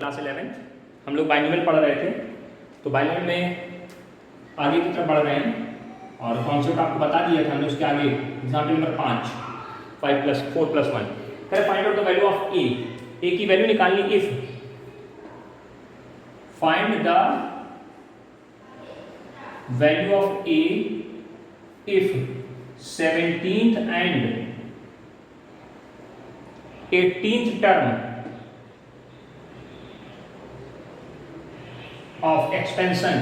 Class 11 हम लोग binomial पढ़ रहे थे। तो बाइनोमियल में आगे की तरफ बढ़ रहे हैं और कॉन्सेप्ट आपको बता दिया था हमने। उसके आगे एग्जाम्पल नंबर 5 + 4 + 1 करें find out the value of A की वैल्यू निकालनी। If find the value of A if 17th and 18th term of expansion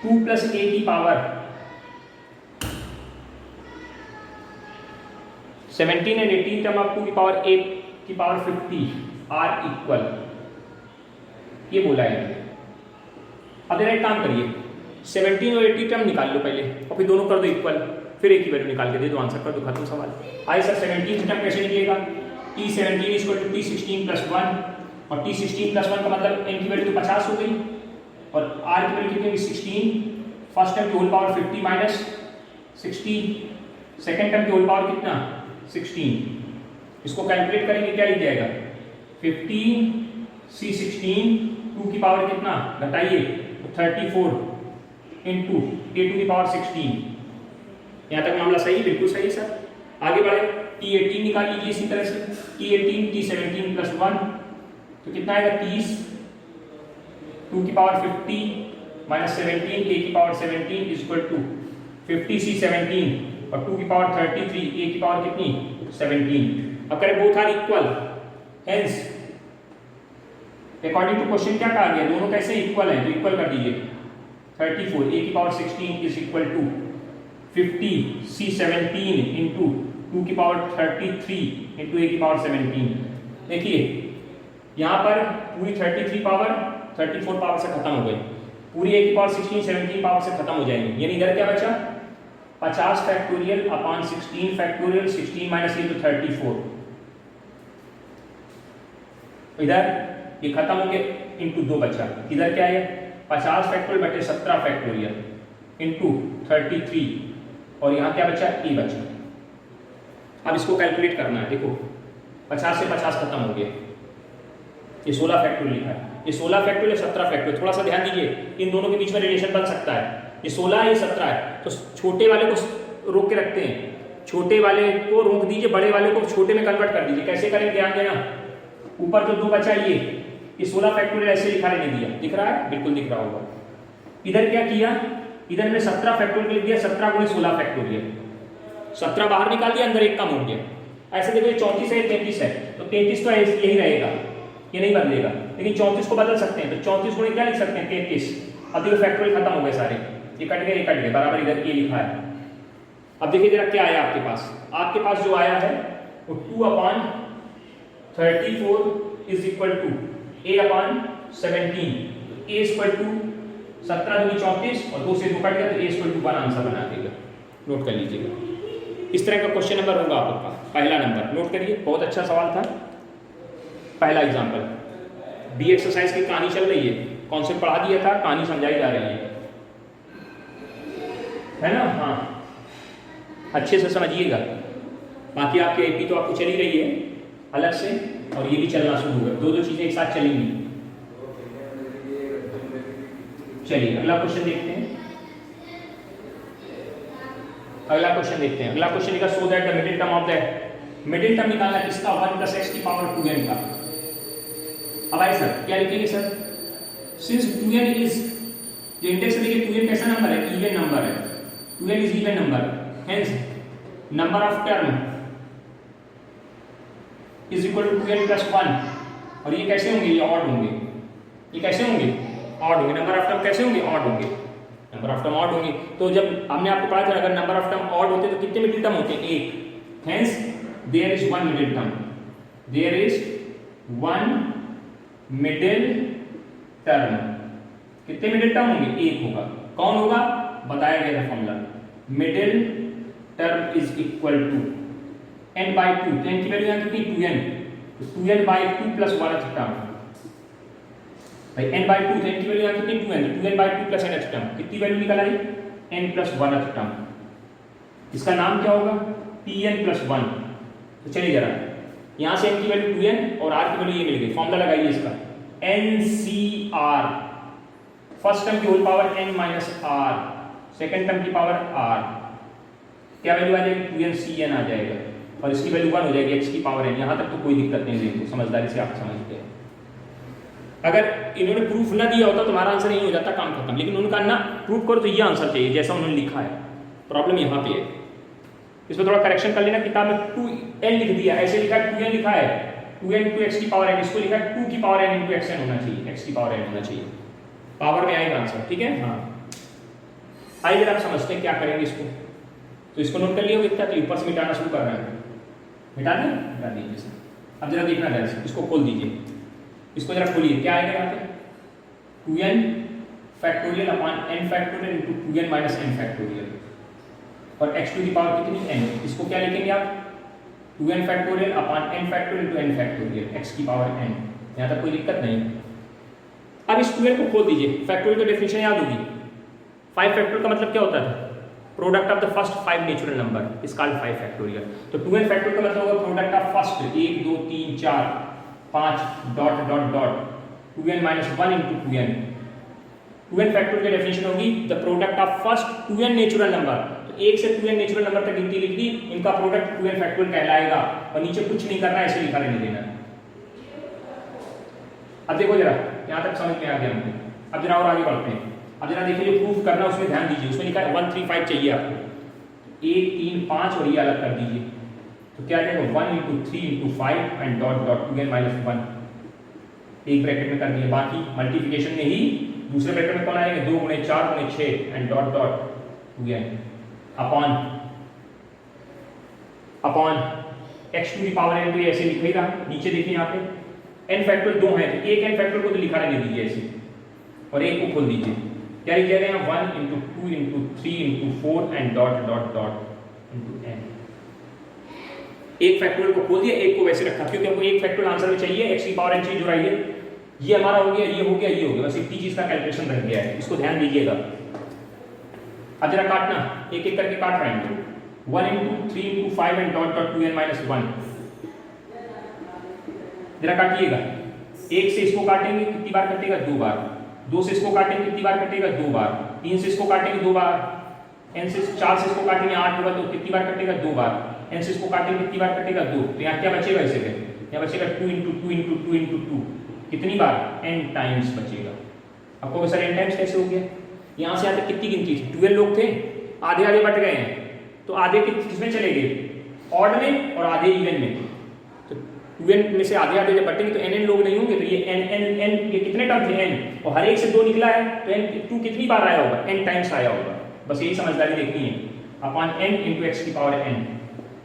two plus A की पावर 17 एंड 18 टर्म ऑफ 2 की पावर ए की पावर 50 आर इक्वल, ये बोला है। अब एक काम करिए, 17 और 80 टर्म निकाल लो पहले और फिर दोनों कर दो इक्वल, फिर एक की वैल्यू निकाल के दे दो, आंसर कर दो, खत्म सवाल। आइए सर 17 टर्म कैसे निकलेगा? T17 = T16 + 1 और T16 + 1 का मतलब n की वैल्यू तो 50 हो गई और r की वैल्यू कितनी होगी 16। फर्स्ट टर्म की whole power 50 minus 60, second term की होल पावर कितना 16। इसको कैलकुलेट करेंगे, क्या लिख जाएगा 50 C 16 2 की पावर कितना घटाइए तो 34 इंटू a2 की पावर 16। यहाँ तक मामला सही, बिल्कुल सही सर। आगे बढ़े, T18 निकाल लीजिए इसी तरह से। T18 T17 + 1 तो कितना आएगा 30 2 की पावर 50 माइनस 17 a की पावर 17 = 50 C 17 और 2 की पावर 33 a की पावर कितनी 17। अब करें both are equal, hence according to question क्या कहा गया, दोनों कैसे इक्वल हैं तो इक्वल कर दीजिए। 34 a की पावर 16 = 50 C 17 इंटू 2 की पावर 33 इंटू a की पावर 17। देखिए यहाँ पर पूरी 33 पावर 34 पावर से खत्म हो गई, पूरी a की पावर 16 17 पावर से खत्म हो जाएंगी, यानी इधर क्या बचा 50 फैक्टोरियल अपॉन 16 फैक्टोरियल, 16 माइनस ये तो 34, इधर ये खत्म हो गया इंटू 2 बचा। इधर क्या है 50 फैक्टोरियल बटे 17 फैक्टोरियल इंटू 33 और यहाँ क्या बचा ए बचा। अब इसको कैलकुलेट करना है। देखो 50 से 50 खत्म हो गया, ये 16 फैक्टोरियल लिखा है, ये 16 फैक्टोरियल 17 फैक्टोरियल। थोड़ा सा ध्यान दीजिए, इन दोनों के बीच में रिलेशन बन सकता है, ये 16 है ये 17 है, तो छोटे वाले को रोक के रखते हैं, छोटे वाले को रोक दीजिए, बड़े वाले को छोटे में कन्वर्ट कर दीजिए। कैसे करें ध्यान देना, ऊपर जो 2 बचा ये 16 फैक्टोरियल ऐसे लिखा रहने दिया, दिख रहा है बिल्कुल दिख रहा होगा। इधर क्या किया, इधर में 17 फैक्टोरियल लिख दिया, 17 × 16 फैक्टोरियल, 17 बाहर निकाल दिया, अंदर एक कम हो गया। ऐसे देखो 34 है 33 है तो 33 तो यही रहेगा, ये नहीं बदलेगा, लेकिन 34 को बदल सकते हैं, तो 34 को क्या लिख सकते हैं 33। अब देखो फैक्टोरियल खत्म हो गए सारे, ये कट गए बराबर, इधर ये लिखा है। अब देखिए जरा क्या आया आपके पास, आपके पास जो आया है वो 2/34 = a/17, a = 17 दूनी 34 और 2 से 2 कट गया तो a = 1 आंसर बना देगा। नोट कर लीजिएगा, इस तरह का क्वेश्चन नंबर होगा आपका पहला नंबर, नोट करिए। बहुत अच्छा सवाल था। पहला एग्जांपल बी एक्सरसाइज की कहानी चल रही है, कॉन्सेप्ट पढ़ा दिया था, कहानी समझाई जा रही है ना। हाँ अच्छे से समझिएगा, बाकी आपके एपी तो आपको चली रही है अलग से और ये भी चलना शुरू हुआ, दो चीजें एक साथ चलेंगी। चलिए अगला क्वेश्चन देखते हैं। अगला क्वेश्चन लिखा so that the middle term of the middle term निकालना किसका 1 + x की पावर 2n का। अब आइए सर क्या लिखेंगे सर, सिंस 2n इज, जो इंडेक्स देखिए 2n कैसा नंबर है, इवन नंबर है, 2n is even number, hence number of term is equal to 2n + 1। और ये कैसे होंगे, ये ऑड होंगे, ये कैसे होंगे ऑड होंगे, नंबर ऑफ टर्म कैसे होंगे ऑड होंगे, नंबर ऑफ टर्म ऑड होंगे। तो जब हमने आपको पढ़ा था अगर नंबर ऑफ टर्म ऑड होते तो कितने मिडिल टर्म होते हैं, एक, hence there is 1 middle term, there is 1 middle term. कितने मिडिल टर्म होंगे, एक होगा। कौन होगा, बताया गया था formula, middle term is equal to n/2, तो n की वैल्यू यहाँ कितनी 2n, तो 2n/2 + 1th टर्म भाई n/2, तो n की वैल्यू यहाँ कितनी 2n, 2n/2 + nth टर्म, कितनी वैल्यू निकल आई n + 1th टर्म। इसका नाम क्या होगा, tn प्लस 1। तो चलिए जरा यहाँ से n की वैल्यू 2n और r की वैल्यू ये मिल गई, फॉर्मूला लगाइए इसका NCR, फर्स्ट टर्म की whole power n minus r, second term की पावर r, क्या वैल्यू आ जाएगी 2nCn आ जाएगा और इसकी वैल्यू 1 हो जाएगी x की पावर n। यहाँ तक तो कोई दिक्कत नहीं, देखो समझदारी से आप समझते हैं। अगर इन्होंने प्रूफ ना दिया होता तो हमारा आंसर यही हो जाता, काम खत्म, लेकिन उनका ना प्रूफ करो तो ये आंसर चाहिए जैसा उन्होंने लिखा है। प्रॉब्लम यहाँ पे है, इसमें थोड़ा करेक्शन कर लेना। किताब में 2n लिख दिया, ऐसे लिखा है 2n लिखा है 2n into x की पावर n, इसको लिखा है 2 की पावर n into xn होना चाहिए, x की पावर n होना चाहिए, पावर में आएगा आंसर। ठीक है, हाँ आइए जरा आप समझते हैं क्या करेंगे इसको। तो इसको नोट कर लिया कितना, तो ऊपर से मिटाना शुरू कर रहे हैं, मिटा दें, मिटा दीजिए सर। अब जरा देखना ध्यान से, इसको खोल दीजिए, इसको जरा खोलिए, क्या आएगा यहाँ पे 2n factorial upon n factorial into 2n minus n factorial और x टू दी पावर कितनी n, इसको क्या लिखेंगे आप 2n factorial upon n factorial into n factorial, x की पावर n। यहाँ तक कोई दिक्कत नहीं। अब इस 2n को खोल दीजिए, फैक्टोरियल की डेफिनेशन याद होगी, 5 फैक्टोरियल का मतलब क्या होता है, product of the first 5 natural number is called 5 factorial. तो 2n फैक्टोरियल का मतलब होगा product of first 1 2 3 4 5 dot dot dot 2n minus 1 into 2n। 2n factorial की डेफिनेशन होगी the product of first 2n natural number. तो 1 से 2n natural number तक गिनती लिख दी, इनका प्रोडक्ट 2n फैक्टोरियल कहलाएगा और नीचे कुछ नहीं करना, ऐसे लिखा रहने देना। अब देखो जरा यहाँ तक समझ में आ गया हमको। अब जरा और आगे बढ़ते हैं। अब जरा देखिए जो प्रूफ करना उसमें ध्यान दीजिए, उसमें लिखा है 1 3 5 चाहिए आपको, 1 3 5 और ये अलग कर दीजिए। तो क्या आ जाएगा 1 into 3 into 5 and dot dot 2n minus 1, एक ब्रैकेट में कर दिए। बाकी मल्टीप्लिकेशन में ही दूसरे ब्रैकेट में कौन आएगा 2 गुणे 4 गुणे 6 and dot dot 2n upon upon x to the power n। तो ये ऐसे लिखेगा, नीचे देखिए यहाँ पे n फैक्टोरियल 2 है तो एक n फैक्टोरियल को तो लिखा रहने दीजिए ऐसे और एक को खोल दीजिए। क्या लिख जाएगा यहाँ 1 into 2 into 3 into 4 and dot dot dot into n। एक फैक्टोरियल को खोल दिया, एक को वैसे रखा क्योंकि हमको एक फैक्टोरियल आंसर में चाहिए, x की पावर n चीज जो आई है, ये हमारा हो गया, ये हो गया, ये हो गया, बस इतनी चीज का कैलकुलेशन रह गया है, इसको ध्यान दीजिएगा। अब जरा काटना, एक एक करके काट रहे हैं। 1 into 3 into 5 and dot dot 2n minus 1, जरा काटिएगा। एक से इसको काटेंगे कितनी बार कटेगा 2 बार, 2 से इसको काटेंगे कितनी बार कटेगा 2 बार, 3 से इसको काटेंगे 2 बार, n से 4 से इसको काटेंगे 8 होगा तो कितनी बार कटेगा 2 बार, n से इसको काटेंगे कितनी बार कटेगा 2। तो यहाँ क्या बचेगा, इसे यहाँ बचेगा 2 इंटू 2 इंटू 2 इंटू 2, कितनी बार n टाइम्स बचेगा। आपको सर n टाइम्स कैसे हो गया, यहाँ से यहाँ तक कितनी गिनती थी, 12 लोग थे, आधे आधे बट गए हैं, तो आधे किसमें चले गए ऑड में और आधे इवन में। तो 2n में से आधे आधे जब बटेंगे तो n लोग नहीं होंगे, तो ये n ये कितने टर्म थे n, और हर एक से 2 निकला है तो n 2 कितनी बार आया होगा, n टाइम्स आया होगा। बस यही समझदारी देखनी है, अपॉन n इंटू x की पावर n।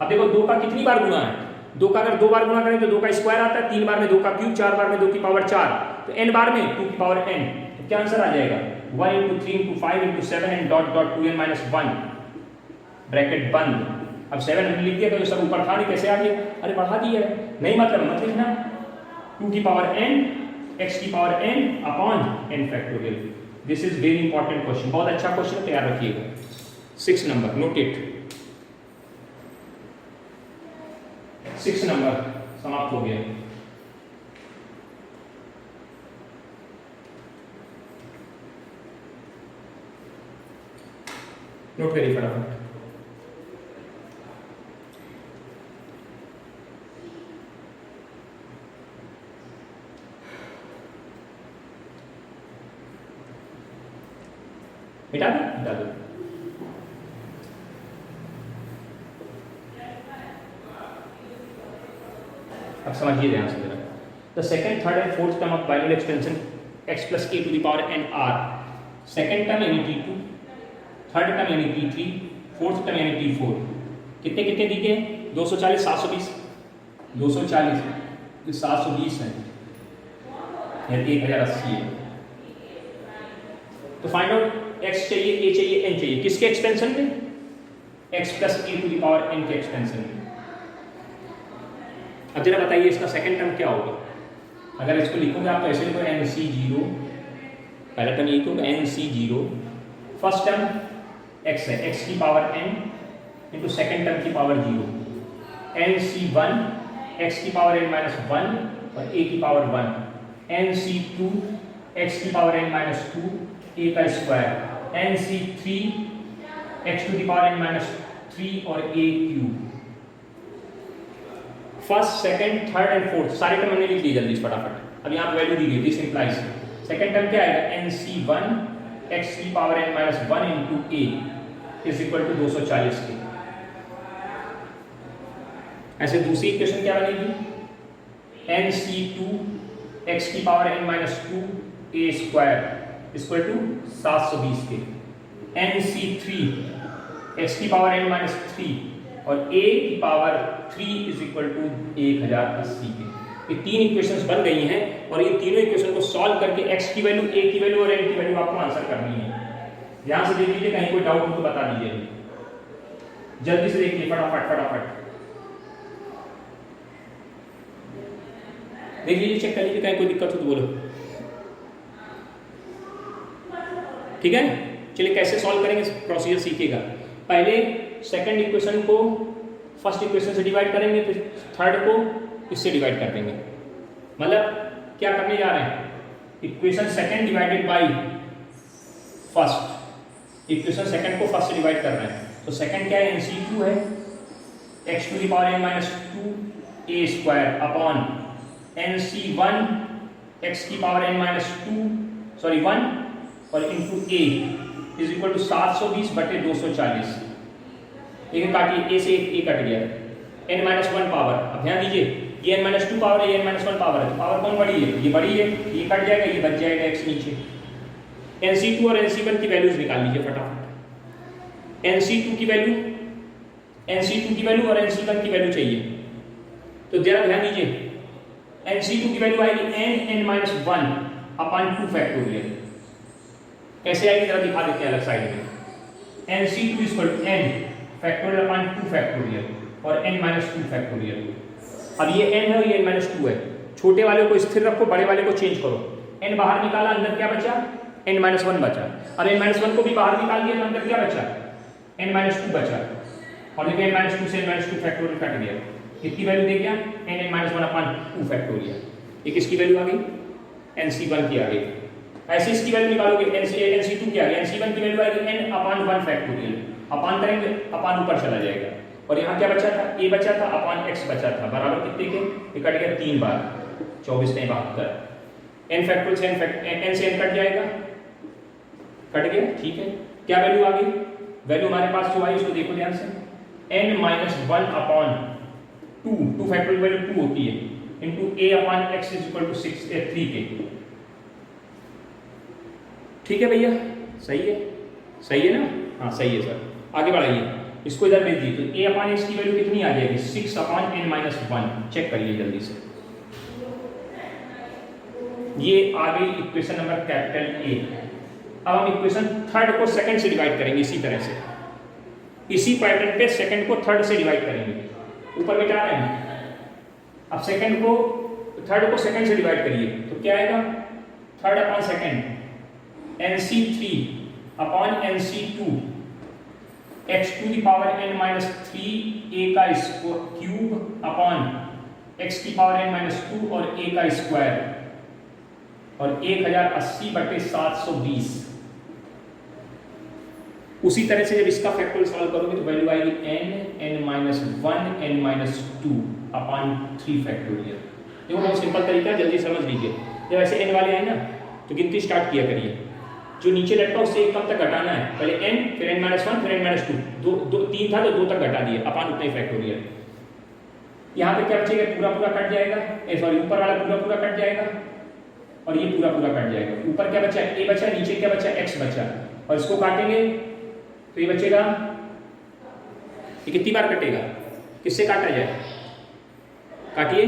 अब देखो 2 का कितनी बार गुणा है, 2 का अगर 2 बार गुणा करें तो 2 का स्क्वायर आता है, 3 बार में 2 का क्यूब, 4 बार में 2 की पावर 4, तो n बार में 2 की पावर n। तो क्या आंसर आ जाएगा 1 into 3 into 5 into 7 and dot dot 2n minus 1 bracket बंद। अब 7 हमने लिख दिया तो सब ऊपर था नहीं, कैसे आ गया, अरे बढ़ा दिया है, नहीं मतलब मत लिखना, 2 की पावर n x की power n upon n factorial. This is very important question, बहुत अच्छा क्वेश्चन, तैयार रखिएगा। 6 नंबर नोट इट, 6 नंबर समाप्त हो गया। नोट करिए फटाफट। मिटा दो, मिटा दो। अब समझिए ध्यान से जरा, the second third and fourth term of binomial extension x plus a to the power n r, second term यानी t2, थर्ड टर्म यानी t3, फोर्थ टर्म यानी t4, कितने कितने दी गए 240 720, 240 720 है, यानी 1080 है। तो फाइंड आउट x चाहिए, a चाहिए, n चाहिए, किसके एक्सपेंशन में, x plus a to the power n के एक्सपेंशन में। अब जरा बताइए इसका सेकंड टर्म क्या होगा। अगर इसको लिखोगे आप तो ऐसे लिखो nc0, पहला टर्म यही होगा nc0, फर्स्ट टर्म x है, x की power n into second term की पावर 0, NC1 x की पावर n माइनस 1 और a की पावर 1, NC2 x की पावर n माइनस 2 a का स्क्वायर, NC3 x टू की पावर n माइनस 3 और a cube. First, second, third and fourth सारे term हमने लिख लिए जल्दी फटाफट। अब यहाँ पे वैल्यू दी गई, दिस इंप्लाइज सेकंड टर्म क्या आएगा, NC1 x की power n minus 1 into a is equal to 240 के। ऐसे दूसरी इक्वेशन क्या बनेगी, NC2 x की power n minus 2 a square equal to 720 के, NC3 x की पावर n माइनस 3 और a की पावर 3 इज इक्वल टू 1080 के। ये तीन इक्वेशंस बन गई हैं और ये तीनों इक्वेशन को सॉल्व करके x की वैल्यू, a की वैल्यू और n की वैल्यू आपको आंसर करनी है। ध्यान से देख लीजिए, कहीं कोई डाउट हो तो बता दीजिए, जल्दी से देखिए फटाफट फटाफट देख लीजिए, चेक कर लीजिए, कहीं कोई दिक्कत हो तो बोलो। ठीक है, चलिए कैसे सॉल्व करेंगे प्रोसीजर सीखिएगा। पहले सेकंड इक्वेशन को फर्स्ट इक्वेशन से डिवाइड करेंगे, फिर थर्ड को इससे डिवाइड कर देंगे। मतलब क्या करने जा रहे हैं, equation second divided by first, equation second को फर्स्ट से डिवाइड कर रहे हैं। तो सेकंड क्या है, NC2 है x to the power n minus 2 a square upon NC1 x की पावर n माइनस 1 और into a is equal to 720 बटे 240। एक काटिए, a से a कट गया, n माइनस 1 पावर। अब ध्यान दीजिए, ये n माइनस 2 पावर है, ये n माइनस 1 पावर है, तो पावर कौन बड़ी है, ये बड़ी है, ये कट जाएगा, ये बच जाएगा x नीचे। NC2 और NC1 की वैल्यूज निकाल लीजिए फटाफट। NC2 की वैल्यू और NC1 की वैल्यू चाहिए, तो जरा ध्यान दीजिए, NC2 की वैल्यू आएगी n माइनस 1 अपॉन 2 फैक्टोरियल। कैसे आएगी जरा दिखा देते हैं अलग साइड में। NC2 equal to n factorial upon 2 factorial और n माइनस 2 फैक्टोरियल। अब ये n है और ये n माइनस 2 है, छोटे वाले को स्थिर रखो, बड़े वाले को चेंज करो। n बाहर निकाला, अंदर क्या बचा, n माइनस 1 बचा। अब n माइनस 1 को भी बाहर निकाल दिया तो अंदर क्या बचा, n माइनस 2 बचा। और देखिए n माइनस 2 से n माइनस 2 फैक्टोरियल कट गया, कितनी वैल्यू दे गया, n माइनस 1 अपॉन 2 फैक्टोरियल। ये किसकी वैल्यू आ गई, NC1 की आ गई। ऐसे इसकी वैल्यू निकालोगे, NC2 की आ गई, NC1 की वैल्यू आएगी n अपॉन 1 फैक्टोरियल, अपॉन करेंगे, अपॉन ऊपर चला जाएगा। और यहाँ क्या बचा था, a बचा था अपॉन x बचा था, बराबर कितने के, ये कट गया 3 बार, 24 नहीं 72। n फैक्टोरियल से n से n कट जाएगा, कट गया, ठीक है। क्या वैल्यू आ गई, वैल्यू हमारे पास जो आई उसको देखो ध्यान से, n minus 1 upon 2 factorial value 2 होती है, into a upon x is equal to 3 के। ठीक है भैया, सही है, सही है ना, हाँ सही है सर। आगे बढ़ाइए, इसको इधर भेज दीजिए, तो a अपॉन x की वैल्यू कितनी आ जाएगी, 6 अपॉन n माइनस 1। चेक करिए जल्दी से, ये आ गई इक्वेशन नंबर कैपिटल A। अब हम इक्वेशन थर्ड को सेकंड से डिवाइड करेंगे इसी तरह से, इसी पैटर्न पे सेकंड को थर्ड से डिवाइड करेंगे। ऊपर मिटा रहे हैं, अब सेकंड को थर्ड को सेकंड से डिवाइड करिए, तो क्या आएगा, third upon second NC3 upon NC2 x to the power n minus 3 a का क्यूब अपॉन x की पावर n माइनस 2 और a का स्क्वायर और 1080 बटे 720। उसी तरह से जब इसका फैक्टोरियल सॉल्व करोगे तो वैल्यू आएगी n minus 1 n minus 2 upon 3 factorial. देखो बहुत सिंपल तरीका है, जल्दी समझ लीजिए। जब ऐसे n वाले आए ना तो गिनती स्टार्ट किया करिए, जो नीचे लटका उससे एक कम तक घटाना है, पहले n फिर n माइनस 1 फिर n माइनस 2, 3 था तो 2 तक घटा दिए अपॉन उतना ही फैक्टोरियल। यहाँ पे क्या बचेगा, पूरा पूरा कट जाएगा, सॉरी ऊपर वाला पूरा पूरा कट जाएगा और ये पूरा पूरा कट जाएगा। ऊपर क्या बचा, a बचा, नीचे क्या बचा, x बचा, और इसको काटेंगे तो ये बचेगा, ये कितनी बार कटेगा, किससे काटा जाए, काटिए,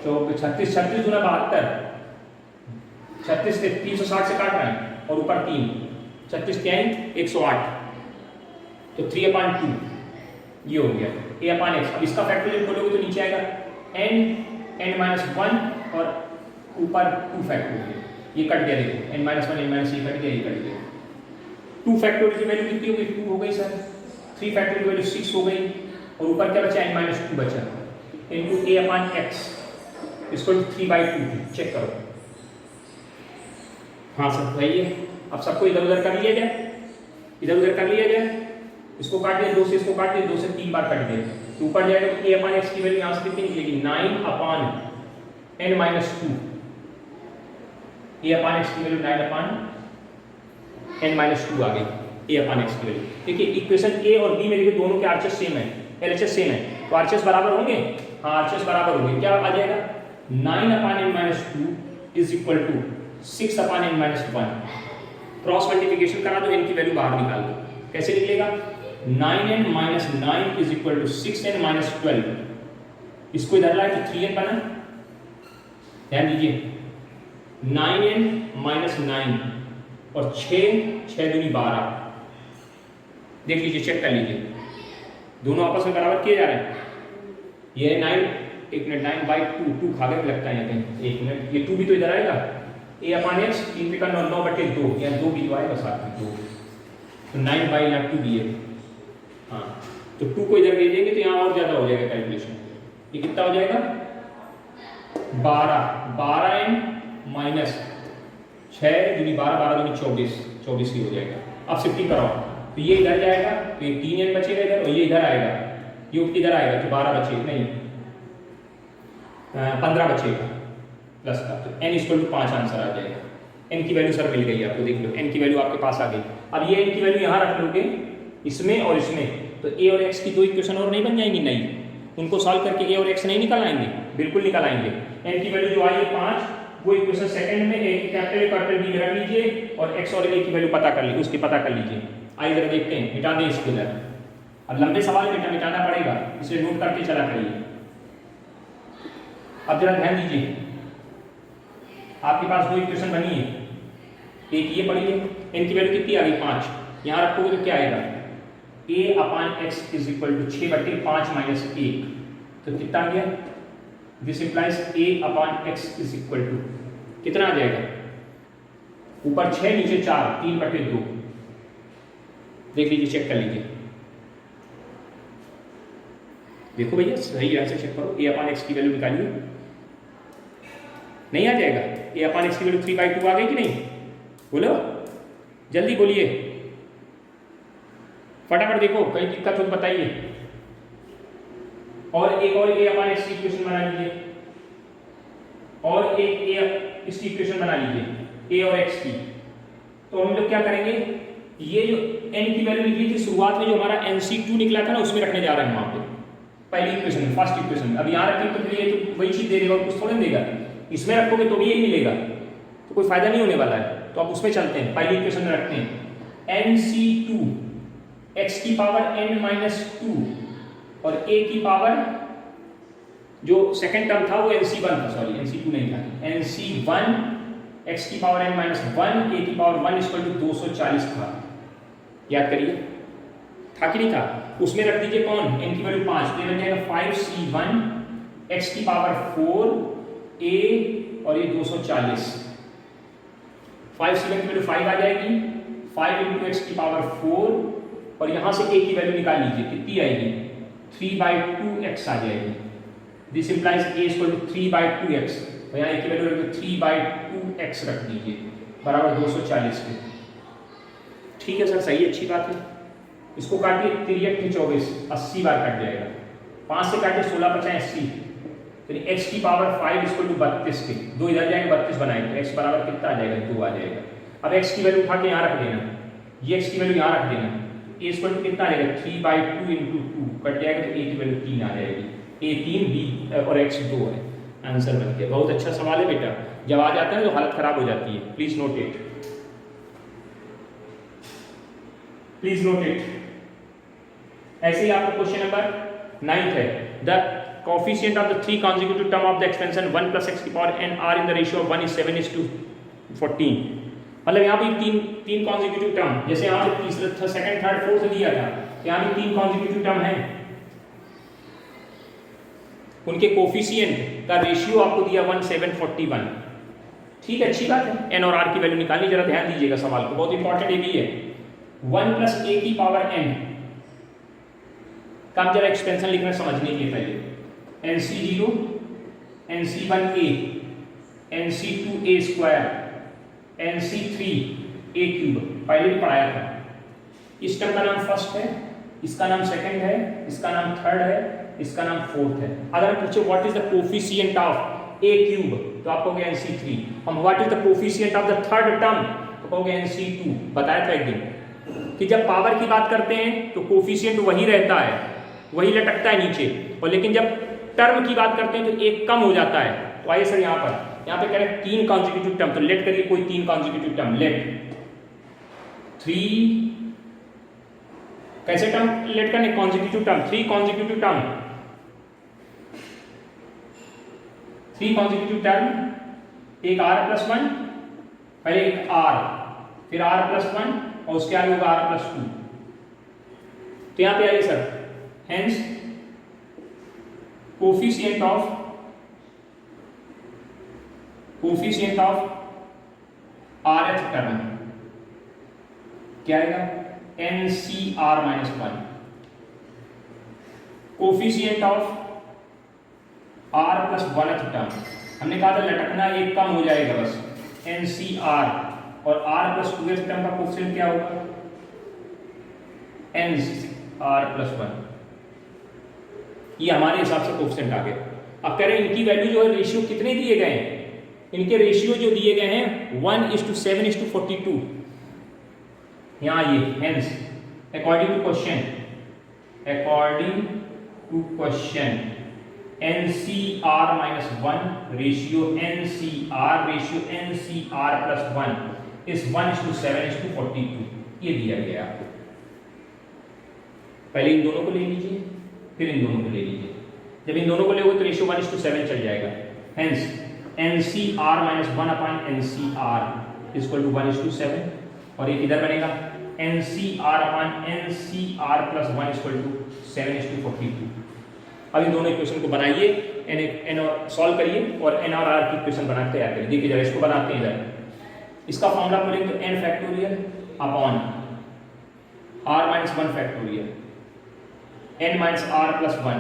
36 गुना 72, 36 से 360 से काट रहे हैं और ऊपर 3, 36 3 108, तो 3/2 ये हो गया a/x। अब इसका फैक्टोरियल खोलोगे तो नीचे आएगा n माइनस 1 और ऊपर 2 फैक्टोरियल, ये कट गया, देखो n माइनस 1 n माइनस ये कट गया, ये कट गया। 2 फैक्टोरियल की वैल्यू कितनी हो गई? 2 हो गई सर। 3 फैक्टोरियल की वैल्यू 6 हो गई और ऊपर क्या बचा? n-2 बचा इनटू a/x इसको 3/2 चेक करो। हाँ सर वही है। अब सबको इधर उधर कर लिया जाए, इधर उधर कर लिया जाए, इसको काट दिया 2 से, इसको काट दिया 2 से 3 बार कट दिया तो ऊपर जाएगा तो a/x की वैल्यू यहाँ से कितनी निकलेगी? 9/n-2 a/x की वैल्यू 9/n-2 आ गई a/x की वैल्यू। देखिए इक्वेशन ए और बी में देखिए दोनों के आरएचएस सेम है, एलएचएस सेम है तो आरएचएस बराबर होंगे। हाँ आरएचएस बराबर होंगे। क्या आ जाएगा? 9/n-2 is equal to 6/n-1। Cross multiplication करा दो, n की वैल्यू बाहर निकाल दो। कैसे निकलेगा? 9n-9 is equal to 6n-12। इसको इधर लाए तो 3n बना। ध्यान दीजिए 9n-9 और 6 दूनी 12। देख लीजिए, चेक कर लीजिए, दोनों आपस में बराबर किए जा रहे हैं। ये 9 एक मिनट 9/2 खा गए लगता है यहाँ कहीं, एक मिनट ये 2 भी तो इधर आएगा। a/x 3 का 9/2 या 2 भी तो आएगा साथ में 2 तो 9/2 भी है। हाँ तो 2 को इधर भेजेंगे तो यहाँ और ज़्यादा हो जाएगा कैलकुलेशन। ये कितना हो जाएगा? 12n माइनस 6 दूनी 12 दूनी 24 ही हो जाएगा। अब शिफ्टिंग कराओ तो ये इधर जाएगा तो ये 3n बचेगा इधर और ये इधर आएगा, ये इधर आएगा तो 12 बचेगा, नहीं 15 बचेगा प्लस का तो n इक्वल टू 5 आंसर आ जाएगा। n की वैल्यू सर मिल गई आपको, देख लो n की वैल्यू आपके पास आ गई। अब ये n की वैल्यू यहाँ रख लोगे इसमें और इसमें तो a और x की 2 इक्वेशन और नहीं बन जाएंगी? नहीं, उनको सॉल्व करके a और x नहीं निकल आएंगे? बिल्कुल निकल आएंगे। n की वैल्यू जो आई है 5, वो इक्वेशन सेकंड में कैपिटल B में रख लीजिए और x और a की वैल्यू पता कर लीजिए, उसकी पता कर लीजिए। आइए जरा देखते हैं, मिटा दें इसको इधर। अब लंबे सवाल बेटा मिटाना पड़ेगा, इसे नोट करके चला करिए। अब जरा ध्यान दीजिए, आपके पास 2 इक्वेशन बनी है, एक ये पड़ी है, n की वैल्यू कितनी आ गई? 5। यहाँ रखोगे तो क्या आएगा? a/x is equal to 6/5 minus 1 तो कितना आ गया? This implies a/x is equal to कितना आ जाएगा? ऊपर 6 नीचे 4 3/2। देख लीजिए, चेक कर लीजिए, देखो भैया सही ऐसे चेक करो। a/x की वैल्यू निकालिए, नहीं आ जाएगा? a/x की वैल्यू 3/2 आ गई कि नहीं? बोलो जल्दी बोलिए, फटाफट देखो कहीं दिक्कत हो तो बताइए। और एक और a/x की इक्वेशन बना लीजिए, और एक a इसकी इक्वेशन बना लीजिए a और x की। तो हम लोग क्या करेंगे, ये जो n की वैल्यू निकली थी शुरुआत में, जो हमारा NC2 निकला था ना, उसमें रखने जा रहे हैं वहां पे पहली इक्वेशन में, फर्स्ट इक्वेशन में। अब यहाँ रखेंगे तो ये तो वही चीज दे देगा और कुछ थोड़ा देगा। इसमें रखोगे तो भी यही मिलेगा, तो कोई फायदा नहीं होने वाला है। तो अब उसमें चलते हैं, पहली इक्वेशन में रखते हैं NC2 x की पावर n-2 और a की पावर, जो सेकंड टर्म था वो NC1 था, सॉरी NC2 नहीं था, NC1 x की पावर n-1 a की पावर 1 इक्वल टू 240 था। याद करिए, था कि नहीं था? उसमें रख दीजिए कौन? n की वैल्यू 5 तो ये बन जाएगा 5c1 x की पावर 4 a और ये 240। 5c1 की वैल्यू 5 आ जाएगी, 5 इंटू एक्स की पावर 4 और यहां से a की वैल्यू निकाल लीजिए, कितनी आएगी? 3/2x आ जाएगी। This implies a equal to 3/2x और यहाँ a की वैल्यू रख दो 3/2x रख दीजिए बराबर 240 के। ठीक है सर, सही, अच्छी बात है। इसको काटिए 3 × 24 80 बार कट जाएगा। 5 से काटिए 16 × 5 80 तो x की पावर 5 इक्वल टू 32 के, 2 इधर जाएंगे 32 बनाएंगे तो x बराबर कितना आ जाएगा? 2 आ जाएगा। अब x की वैल्यू उठा के यहाँ रख देना, ये x की वैल्यू यहाँ रख देना, a इक्वल टू कितना आ जाएगा? 3/2 × 2 कट जाएगा तो a की वैल्यू 3 आ जाएगी। a 3 b और x 2 है, आंसर बन गया। बहुत अच्छा सवाल है बेटा, जब आ जाता है तो हालत खराब हो जाती है। Please note it, please note it. ऐसे ही आपका क्वेश्चन नंबर 9 है, the coefficient of the 3 consecutive term of the expansion 1 plus x की power n are in the ratio of 1:7:14। मतलब यहाँ पे तीन consecutive term, जैसे यहाँ पे तीसरा सेकंड थर्ड फोर्थ दिया था, यहाँ भी 3 consecutive term है, उनके कोफिशिएंट का रेशियो आपको दिया 1:7:41। ठीक है, अच्छी बात है। n और r की वैल्यू निकालनी, जरा ध्यान दीजिएगा सवाल को, बहुत इंपॉर्टेंट ये भी है। 1 प्लस ए की पावर n का जरा एक्सपेंशन लिखना समझने के लिए पहले NC0 NC1a NC2a square NC3a cube पहले भी पढ़ाया था। इस टर्म का नाम फर्स्ट है, इसका नाम सेकंड है, इसका नाम थर्ड है, इसका नाम फोर्थ है। अगर पूछे what is the coefficient of a cube तो आप कहोगे NC3, और what is the coefficient of the third term तो कहोगे NC2। बताया था एक दिन कि जब पावर की बात करते हैं तो कोफिशिएंट वही रहता है, वही लटकता है नीचे, और लेकिन जब टर्म की बात करते हैं तो एक कम हो जाता है। तो आइए सर यहाँ पे कह रहे हैं 3 कॉन्जिक्यूटिव टर्म, तो लेट करिए कोई 3 कॉन्जिक्यूटिव टर्म, लेट 3 कैसे टर्म लेट करने, consecutive term 3 consecutive term, 3 consecutive term, एक r+1, पहले एक r, फिर r+1 और उसके आगे होगा r+2। तो यहां पे आइए sir, hence coefficient of rth term क्या आएगा, NCr-1। Coefficient of r+1th term हमने कहा था लटकना एक कम हो जाएगा बस, NCr, और r+2th टर्म का कोफिशिएंट क्या होगा, NCr+1। ये हमारे हिसाब से कोफिशिएंट आ गया। अब कह रहे हैं इनकी वैल्यू जो है, रेशियो कितने दिए गए हैं, इनके रेशियो जो दिए गए हैं 1:7:42। यहाँ ये hence according to question NCr-1 ratio NCr+1 is 1:7:42। ये दिया गया आपको। पहले इन दोनों को ले लीजिए, फिर इन दोनों को ले लीजिए। जब इन दोनों को लेंगे तो रेशियो 1:7 चल जाएगा। हेंस NCr-1/NCr इक्वल टू 1:7, और एक इधर बनेगा NCr/NCr+1 इक्वल टू 7:42। अब इन दोनों इक्वेशन को बनाइए, n और सॉल्व करिए और n और r की इक्वेशन बना के तैयार करिए। देखिए जरा इसको बनाते हैं इधर, इसका फॉर्मूला बोलेंगे तो n factorial upon r-1 factorial n-r+1।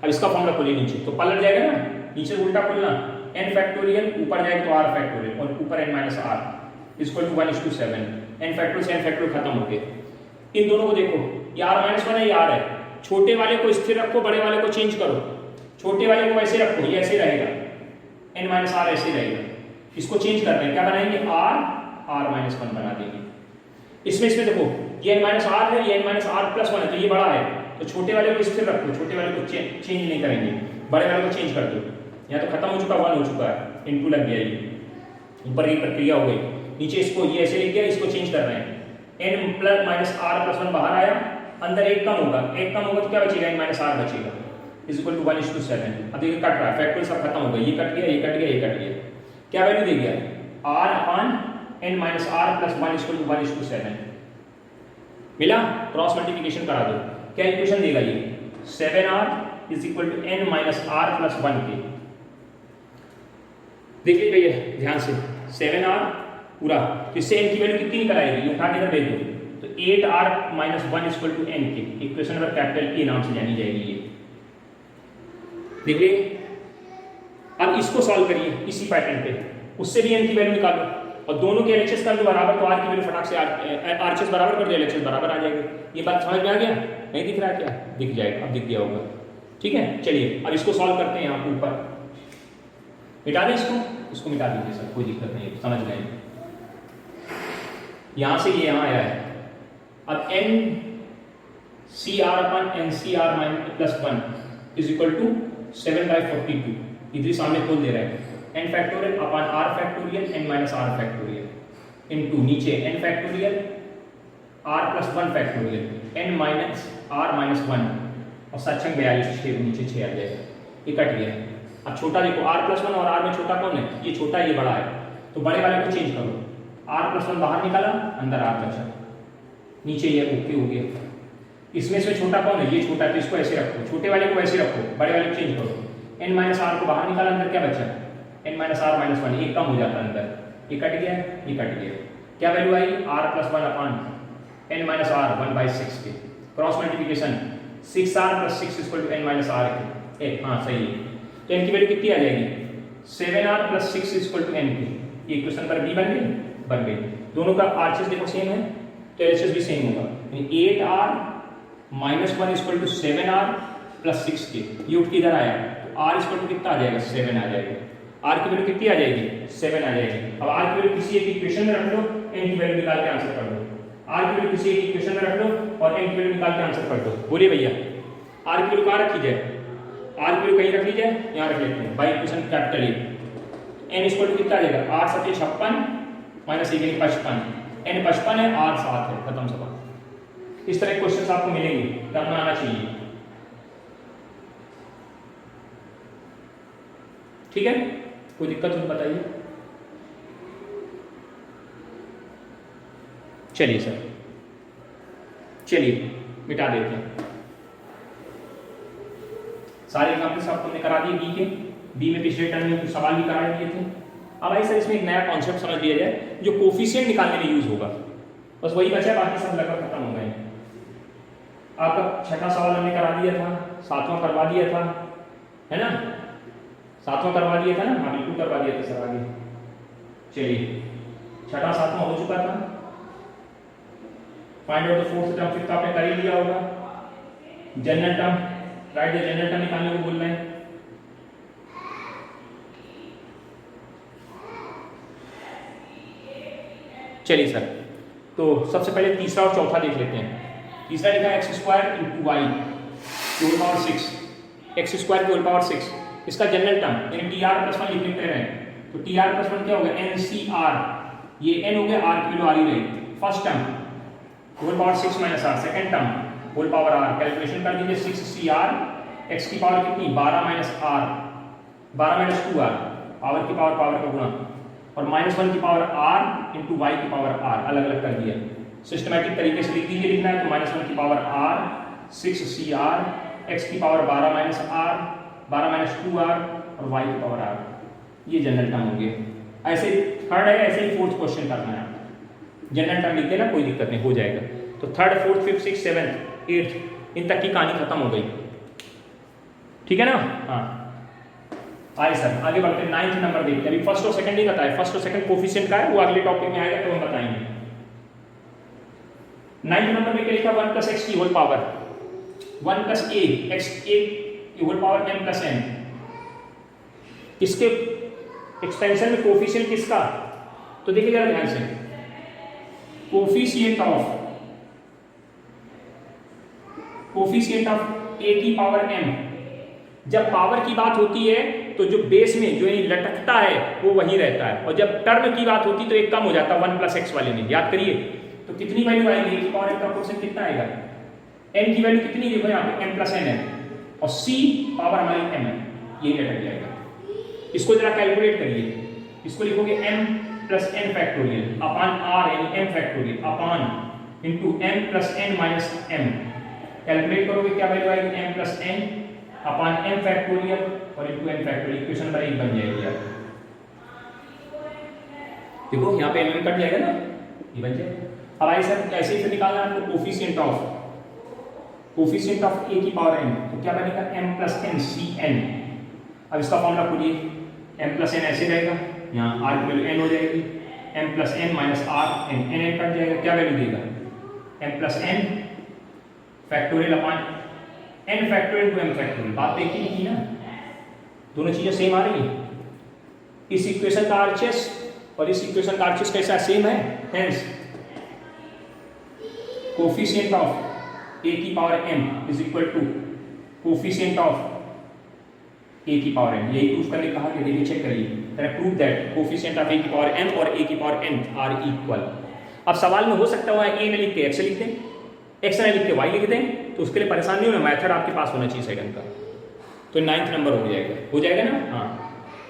अब इसका फॉर्मूला खोलिए नीचे तो पलट जाएगा ना, नीचे उल्टा खोलना, n फैक्टोरियल ऊपर जाएगा तो r फैक्टोरियल और ऊपर n-r equal to 1:7। n factorial से n फैक्टोरियल खत्म हो गए। इन दोनों को देखो, ये r-1 है, ये r है। छोटे वाले को स्थिर रखो, बड़े वाले को चेंज करो। छोटे वाले को वैसे रखो, ये ऐसे रहेगा, n-r ऐसे रहेगा। इसको चेंज कर रहे हैं, क्या बनाएंगे, r-1 बना देंगे। इसमें देखो ये n-r है, ये n-r+1 है, तो ये बड़ा है, तो छोटे वाले को स्थिर रखो, छोटे वाले को चेंज नहीं करेंगे, बड़े वाले को चेंज कर दो। यहाँ तो खत्म हो चुका, 1 हो चुका है, इनटू लग गया, ये ऊपर की प्रक्रिया हो गई। नीचे इसको ये ऐसे लिख दिया, इसको चेंज कर रहे हैं, n+r+1 बाहर आया, अंदर एक कम होगा तो क्या बचेगा, n-r बचेगा इक्वल टू 1:7। अब देखिए कट रहा है, फैक्टोरियल सब खत्म हो गया, ये कट गया, ये कट गया, ये कट गया। क्या वैल्यू दे गया, r/n-r+1 इक्वल टू 1:7 मिला। क्रॉस मल्टीप्लिकेशन करा दो, क्या इक्वेशन देगा ये, 7r is equal to n-r+1 के। देख लीजिए ध्यान से, 7r पूरा, इससे n की वैल्यू कितनी निकल आएगी, ये उठा के इधर भेज दो, तो 8r-1 इक्वल टू n के। इक्वेशन नंबर कैपिटल ए नाम से जानी जाएगी ये। देखिए अब इसको सॉल्व करिए इसी पैटर्न पे, उससे भी n की वैल्यू निकालो और दोनों के LHS कर दो बराबर, तो r की वैल्यू फटाक से RHS बराबर कर दो, LHS बराबर आ जाएगा। ये बात समझ में आ गया, नहीं दिख रहा है क्या, दिख जाएगा, अब दिख गया होगा। ठीक है, चलिए अब इसको सॉल्व करते हैं। यहाँ पे ऊपर मिटा दें, इसको मिटा दीजिए सर, कोई दिक्कत नहीं, समझ गए। यहाँ से ये यहाँ आया है, अब NCr/NCr+1 इज इक्वल टू 7/42, इधर सामने खोल दे रहे हैं, n factorial upon r factorial n-r factorial into नीचे n factorial r+1 factorial n-r-1 और 7×42 6 नीचे 6 आ जाएगा, ये कट गया। अब छोटा देखो, r+1 और r में छोटा कौन है, ये छोटा ये बड़ा है, तो बड़े वाले को चेंज करो, r+1 बाहर निकाला, अंदर r बचा, नीचे ये ओके हो गया। इसमें से छोटा कौन है, ये छोटा है, तो इसको ऐसे रखो, छोटे वाले को ऐसे रखो, बड़े वाले को चेंज करो, n-r को बाहर निकाला, अंदर क्या बचा, n-r-1, ये कम हो जाता है अंदर, ये कट गया, ये कट गया। क्या वैल्यू आई, r+1 upon n minus r 1/6 के cross multiplication 6r + 6 = n minus r के हाँ सही है। तो n की वैल्यू कितनी आ जाएगी 7r + 6 = n की। ये क्वेश्चन पर b बन गई। दोनों का आरएचएस देखो सेम है तो एलएचएस भी सेम होगा, यानी 8r - 1 = 7r + 6 के। ये उठ के इधर आया तो r = कितना आ जाएगा 7 आ जाएगा। r की वैल्यू कितनी आ जाएगी 7 आ जाएगी। अब r की वैल्यू किसी एक इक्वेशन में रख लो, n की वैल्यू निकाल के आंसर कर दो। r की वैल्यू किसी एक इक्वेशन में रख लो और n की वैल्यू निकाल के आंसर कर दो। बोलिए भैया r की वैल्यू कहाँ रखी जाए, r की वैल्यू कहीं रख ली जाए, यहाँ रख लेते हैं by equation capital A. n = कितना आ जाएगा 8 × 7 = 56 -1 = 55। n 55 है, r 7 है, खत्म सवाल। इस तरह के क्वेश्चंस आपको मिलेंगे, करना आना चाहिए। ठीक है, कोई दिक्कत हो तो बताइए। चलिए सर, चलिए मिटा देते हैं सारे एग्जाम्पल्स आपको हमने करा दिए बी के। बी में पिछले टर्म में कुछ सवाल भी करा दिए थे। अब आई सर इसमें एक नया कॉन्सेप्ट समझ लिया जाए जो कोफिशिएंट निकालने में यूज होगा। बस वही बचा है, बाकी सब लगभग खत्म हो गए। आपका छठा सवाल हमने करा दिया था, सातवां करवा दिया था, है ना, सातवां करवा दिया था ना, हाँ बिल्कुल करवा दिया था सर। आगे चलिए, छठा सातवां हो चुका था। Find out the fourth term, fifth आपने कर ही लिया होगा। General term, right the general term निकालने को बोल रहे हैं। चलिए सर, तो सबसे पहले तीसरा और चौथा देख लेते हैं। तीसरा लिखा x² × y की होल पावर 6, x² की होल पावर 6। इसका जनरल टर्म यानी tr+1 लिख लेते हैं। तो tr+1 क्या होगा ncr, ये n हो गया, r की वैल्यू आ ही रही। First term whole power 6 - r, second term whole power r। Calculation कर दीजिए 6cr, x की पावर कितनी 12 - r, 12 - 2r, पावर की पावर का गुणा, और -1 की पावर r × y की पावर r, अलग अलग कर दिया। सिस्टमैटिक तरीके से लिख दीजिए, लिखना है तो -1 की पावर r 6cr, x की पावर 12 - r, 12 - 2r और y की पावर r। ये जनरल टर्म होंगे। ऐसे थर्ड है, ऐसे ही फोर्थ क्वेश्चन करना है। जनरल टर्म लिख देना, कोई दिक्कत नहीं, हो जाएगा। तो third, fourth, fifth, six, seventh, eighth, इन तक की कहानी खत्म हो गई। ठीक है ना, हाँ। आइए सर आगे बढ़ते हैं, 9th नंबर देखते हैं। अभी फर्स्ट और सेकंड नहीं बताया, फर्स्ट और सेकंड कोफिशिएंट का है, वो अगले टॉपिक में आएगा तो हम बताएंगे। 9th नंबर में क्या लिखा 1 + x की होल पावर 1 + a x की होल पावर m + n। इसके एक्सपेंशन में कोफिशिएंट किसका, तो देखिए जरा ध्यान से, कोफिशिएंट ऑफ a की पावर m। जब पावर की बात होती है तो जो बेस में जो लटकता है वो वही रहता है, और जब टर्म की बात होती है तो एक कम हो जाता है 1 + x वाले में। याद करिए, तो कितनी वैल्यू आएगी a की पावर m का क्वेश्चन कितना आएगा, n की वैल्यू कितनी देखो यहाँ पे m + n है, और c पावर हमारी m है, यही लटक जाएगा। इसको जरा कैलकुलेट करिए, इसको लिखोगे m + n factorial upon r, यानी m factorial upon into m + n - m। Calculate करोगे क्या वैल्यू आएगी m + n अपान m फैक्टोरियल और into n factorial. Equation number 1 बन जाएगी यार। देखो यहाँ पे m कट जाएगा ना, ये बन जाएगा। अब आइए सर ऐसे ही निकालना है आपको कोफिशिएंट ऑफ a की पावर n, तो क्या बनेगा m + n cn। अब इसका फॉर्मूला खोलिए, m + n ऐसे रहेगा, यहाँ r की वैल्यू n हो जाएगी, m + n - r n, n cut जाएगा, क्या वैल्यू देगा m + n फैक्टोरियल अपान n factorial two m factorial. बात तो एक ही थी ना, दोनों चीजें सेम आ रही है। इस इक्वेशन का आरएचएस और इस इक्वेशन का आरएचएस कैसा सेम है, हेंस कोफिशिएंट ऑफ a की power m = coefficient of a की पावर n। यही प्रूफ करने कहा कि देखिए चेक करिए, prove that coefficient of a की पावर m और a की पावर n आर इक्वल। अब सवाल में हो सकता है a में लिख के x लिख दें, x में लिख के y लिख दें, तो उसके लिए परेशान नहीं होना, मेथड आपके पास होना चाहिए सेकंड का। तो 9th नंबर हो जाएगा ना, हाँ।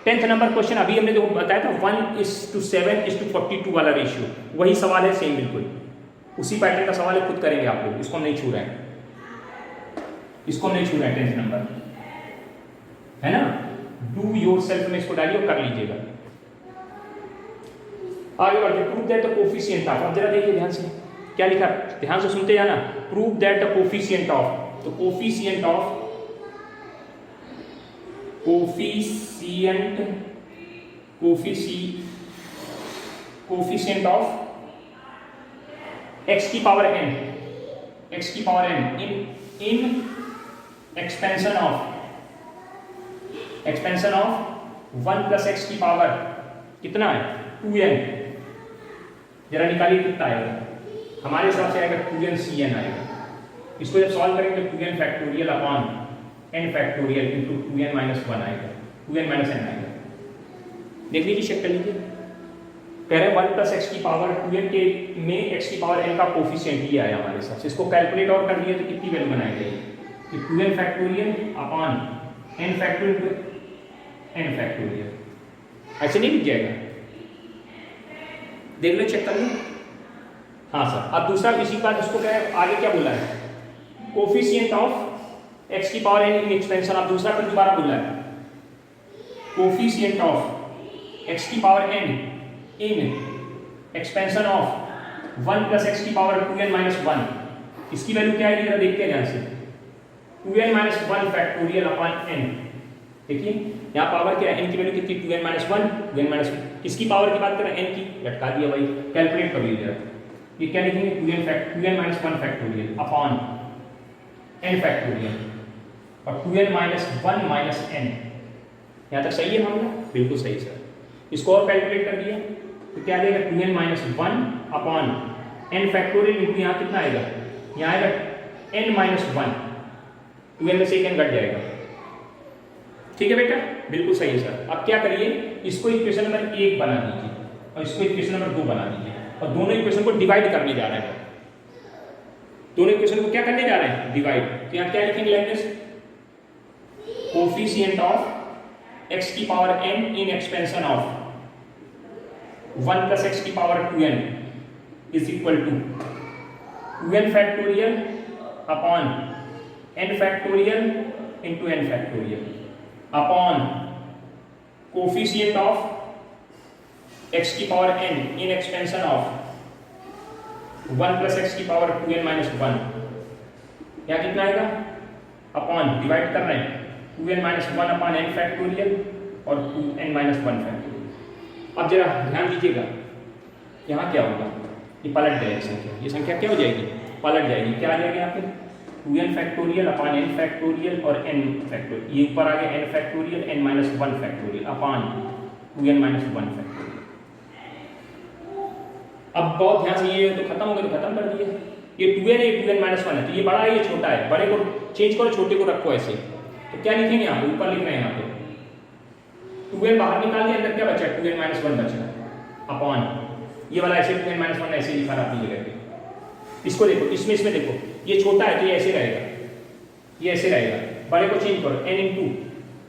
10th नंबर क्वेश्चन अभी हमने जो बताया था 1:7:42 वाला रेशियो, वही सवाल है सेम बिल्कुल, उसी पैटर्न का सवाल है, खुद करेंगे आप लोग, इसको हम नहीं छू रहे हैं, 10th नंबर है ना। डू योर सेल्फ में इसको डालिए और कर लीजिएगा। आगे बढ़ते, prove that the coefficient of, अब जरा देखिए ध्यान से, क्या लिखा, ध्यान से सुनते जाना, prove that the coefficient of, तो कोफिशिएंट ऑफ x की power n in expansion of 1 plus x की पावर कितना है 2n, जरा निकालिए कितना आएगा, हमारे हिसाब से आएगा 2n cn आएगा। इसको जब सॉल्व करेंगे 2n factorial upon n factorial into 2n minus 1 आएगा, 2n माइनस n आएगा। देख लीजिए, चेक कर लीजिए, कह रहे हैं 1 प्लस एक्स की पावर 2n के में x की पावर n का कोफिशिएंट ये आया हमारे हिसाब से। इसको कैलकुलेट और कर लिए तो कितनी वैल्यू बनाई जाएगी कि 2n factorial upon n factorial, ऐसे नहीं लिख जाएगा, देख लो, चेक कर लो। हाँ सर, अब दूसरा इसी के बाद इसको क्या है, आगे क्या बोला है, कोफिशिएंट ऑफ x की पावर n इन एक्सपेंशन, अब दूसरा फिर दोबारा बोला है कोफिशिएंट ऑफ x की power n in expansion of 1 plus x की पावर 2n माइनस 1, इसकी वैल्यू क्या आएगी जरा देखते हैं ध्यान से, 2n minus 1 factorial upon n। देखिए यहाँ पावर क्या है, n की वैल्यू कितनी 2n माइनस 1, 2n माइनस, किसकी पावर की बात करें, n की, लटका दिया भाई, कैलकुलेट कर लीजिए, ये क्या लिखेंगे 2n minus 1 factorial upon n factorial और 2n माइनस 1 माइनस n। यहाँ तक सही है मामला, बिल्कुल सही सर। इसको और कैलकुलेट कर दिया तो क्या आ जाएगा 2n minus 1 upon n factorial into यहाँ कितना आएगा, यहाँ आएगा n माइनस 1, 2n में से एक n घट जाएगा, ठीक है बेटा, बिल्कुल सही है सर। अब क्या करिए, इसको इक्वेशन नंबर 1 बना दीजिए और इसको इक्वेशन नंबर 2 बना दीजिए और दोनों इक्वेशन को डिवाइड करने जा रहे हैं, दोनों इक्वेशन को क्या करने जा रहे हैं, डिवाइड। तो यहाँ क्या लिखेंगे लैंग्वेज, कोफिशिएंट ऑफ x की power n in expansion of 1 plus x की power 2n is equal to 2n factorial upon n factorial into n factorial upon coefficient of x की power n in expansion of 1 plus x की power 2n minus 1, यहाँ कितना आएगा, upon divide कर रहे हैं 2n minus 1 upon n factorial और 2n minus 1 factorial. अब जरा ध्यान दीजिएगा, यहाँ क्या होगा, ये पलट जाएगी संख्या, ये संख्या क्या हो जाएगी, पलट जाएगी, क्या आ जाएगा यहाँ पे 2n factorial upon n factorial और n फैक्टोरियल, ये ऊपर आ गया n factorial n minus 1 factorial upon 2n minus 1 factorial. अब बहुत ध्यान से, ये तो खत्म हो गया तो खत्म कर दिया, ये 2n है, 2n माइनस 1 है, तो ये बड़ा है ये छोटा है, बड़े को चेंज करो, छोटे को रखो ऐसे। तो क्या लिखेंगे यहाँ पे, ऊपर लिख रहे हैं यहाँ पे 2n बाहर निकाल दिया, अंदर क्या बचा 2n माइनस 1 बचा अपॉन ये वाला ऐसे 2n माइनस 1 ऐसे लिखा रहा अपनी जगह पे। इसको देखो, इसमें देखो, ये छोटा है तो ये ऐसे रहेगा, ये ऐसे रहेगा, बड़े को चेंज करो n into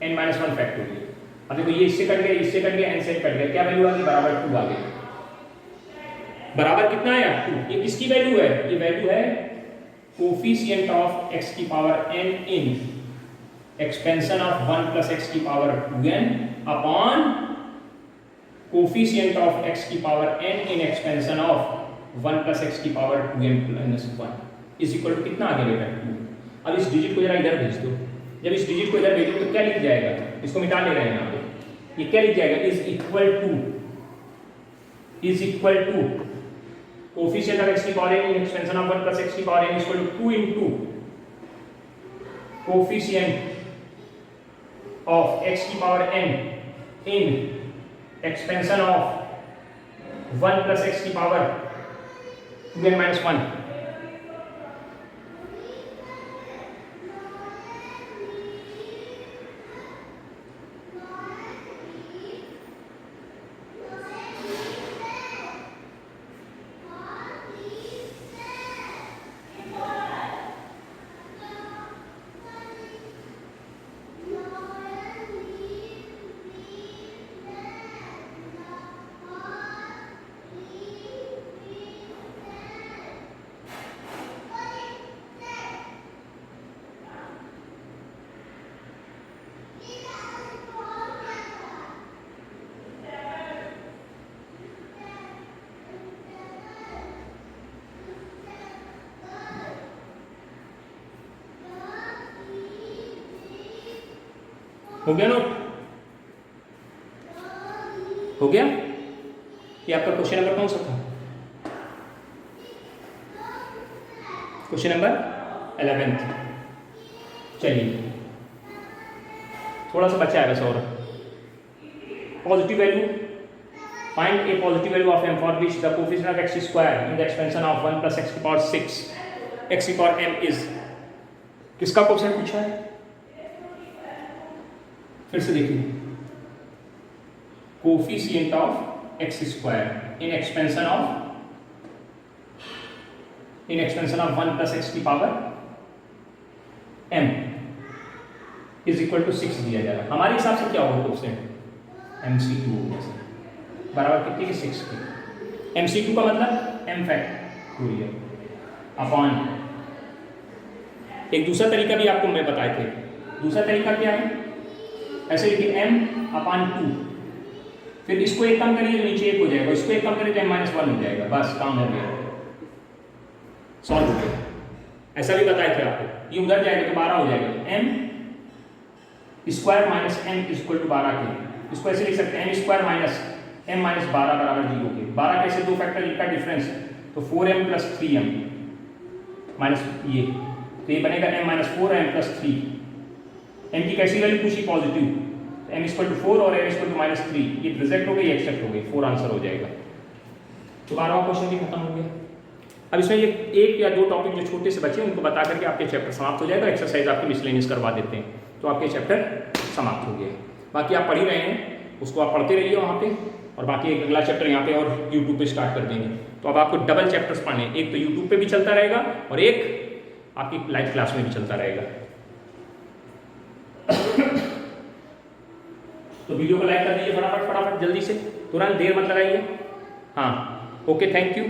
n minus 1 factorial. अब देखो ये इससे कट गया, इससे कट गया, n से कट गया, क्या वैल्यू आ गई, बराबर 2 आ गई, बराबर कितना आया 2। ये किसकी वैल्यू है, ये वैल्यू है कोफिशिएंट ऑफ x की power n in expansion of 1 plus x की power 2n upon coefficient of x की power n in expansion of 1 plus x की power 2n plus 1 is equal to कितना आ गया बेटा 2। अब इस डिजिट को जरा इधर भेज दो, जब इस डिजिट को इधर भेजो तो क्या लिख जाएगा, इसको मिटा ले रहे हैं यहाँ पे, ये क्या लिख जाएगा, is equal to coefficient of x की power n in expansion of 1 plus x की power n is equal to 2 into coefficient of x की power n in expansion of 1 plus x की पावर 2n माइनस 1। हो गया note? हो गया? ये आपका क्वेश्चन नंबर कौन सा था? Question number 11th। चलिए थोड़ा सा बचा है बस और। Positive value, find a positive value of m for which the coefficient of x square in the expansion of 1 + x की पावर 6 x की पावर m इज। किसका क्वेश्चन पूछा है? फिर से देखिए, coefficient of x square in expansion of 1 + x की power m is equal to 6 दिया जा रहा है। हमारे हिसाब से क्या होगा क्वेश्चन? MC2 बराबर कितनी की? 6 की। MC2 का मतलब m फैक्टोरियल अपॉन, एक दूसरा तरीका भी आपको मैं बताए थे। दूसरा तरीका क्या है? ऐसे लिखिए m/2, फिर इसको एक कम करिए तो नीचे 1 हो जाएगा, इसको एक कम करिए तो m-1 हो जाएगा, बस काम हो गया, सॉल्व हो गया। ऐसा भी बताए थे आपको, ये उधर जाएगा तो 12 हो जाएगा। m square minus m equal to 12 के, इसको ऐसे लिख सकते हैं m square minus m minus 12 बराबर 0 के। 12 कैसे? दो फैक्टर का डिफरेंस, तो 4m + 3m माइनस ये, तो ये बनेगा m-4m + 3। m की कैसी वैल्यू पूछी? पॉजिटिव, तो m इक्वल टू 4 और m इक्वल टू -3, ये रिजेक्ट हो गई, एक्सेप्ट हो गई, 4 आंसर हो जाएगा। तो 12वां क्वेश्चन भी खत्म हो गया। अब इसमें ये एक या दो टॉपिक जो छोटे से बचे उनको बता करके आपके चैप्टर समाप्त हो जाएगा। एक्सरसाइज आपकी मिसलेनियस करवा देते हैं, तो आपके चैप्टर समाप्त हो गए। बाकी आप पढ़ ही रहे हैं, उसको आप पढ़ते रहिए वहाँ पे, और बाकी एक अगला चैप्टर यहाँ पे और यूट्यूब पे स्टार्ट कर देंगे। तो अब आपको डबल चैप्टर्स पढ़ने, एक तो यूट्यूब पे भी चलता रहेगा और एक आपकी लाइव क्लास में भी चलता रहेगा। तो वीडियो को लाइक कर दीजिए फटाफट फटाफट जल्दी से, तुरंत देर मत लगाइए। हाँ, ओके, थैंक यू।